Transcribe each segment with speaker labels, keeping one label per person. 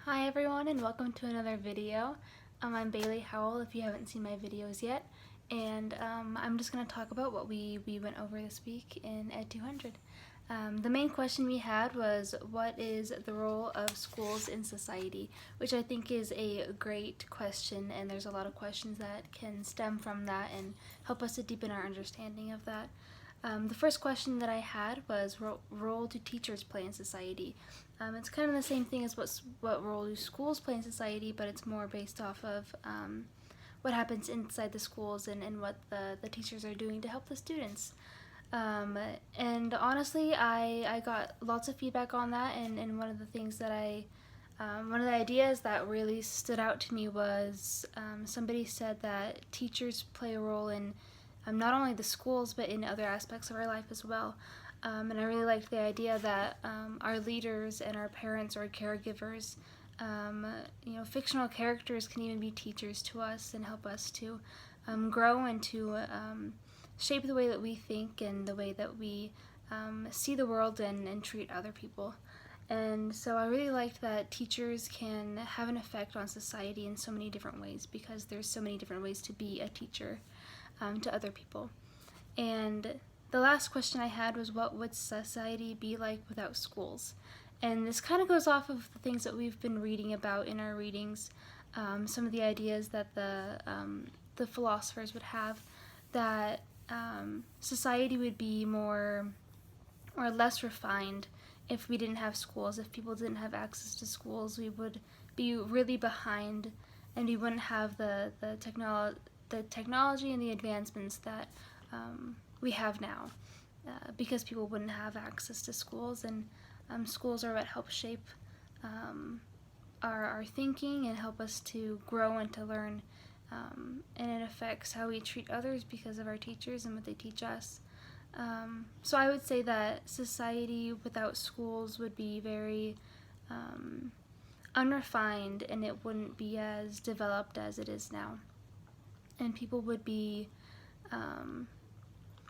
Speaker 1: Hi everyone and welcome to another video. I'm Bailey Howell if you haven't seen my videos yet, and I'm just going to talk about what we went over this week in ED200. The main question we had was, what is the role of schools in society? Which I think is a great question, and there's a lot of questions that can stem from that and help us to deepen our understanding of that. The first question that I had was, role do teachers play in society? It's kind of the same thing as what role do schools play in society, but it's more based off of what happens inside the schools and what the teachers are doing to help the students. And honestly, I got lots of feedback on that, and one of the things that one of the ideas that really stood out to me was somebody said that teachers play a role in not only the schools but in other aspects of our life as well. And I really liked the idea that our leaders and our parents or caregivers, fictional characters can even be teachers to us and help us to grow and to shape the way that we think and the way that we see the world and treat other people. And so I really liked that teachers can have an effect on society in so many different ways, because there's so many different ways to be a teacher to other people. And the last question I had was, what would society be like without schools? And this kind of goes off of the things that we've been reading about in our readings, some of the ideas that the philosophers would have, that society would be more or less refined if we didn't have schools. If people didn't have access to schools, we would be really behind, and we wouldn't have the technology and the advancements that we have now, because people wouldn't have access to schools. And schools are what help shape our thinking and help us to grow and to learn, and it affects how we treat others because of our teachers and what they teach us. So I would say that society without schools would be very unrefined, and it wouldn't be as developed as it is now. And people would be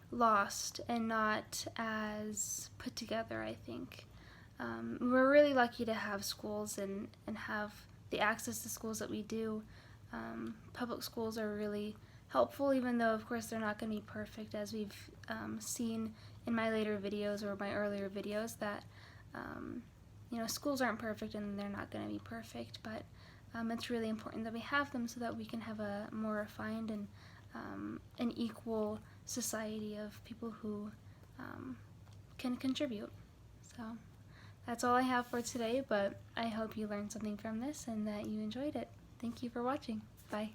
Speaker 1: lost and not as put together, I think. We're really lucky to have schools and have the access to schools that we do. Public schools are really helpful, even though of course they're not going to be perfect, as we've seen in my later videos or my earlier videos, that schools aren't perfect and they're not going to be perfect, but it's really important that we have them so that we can have a more refined and an equal society of people who can contribute. So that's all I have for today, but I hope you learned something from this and that you enjoyed it. Thank you for watching. Bye.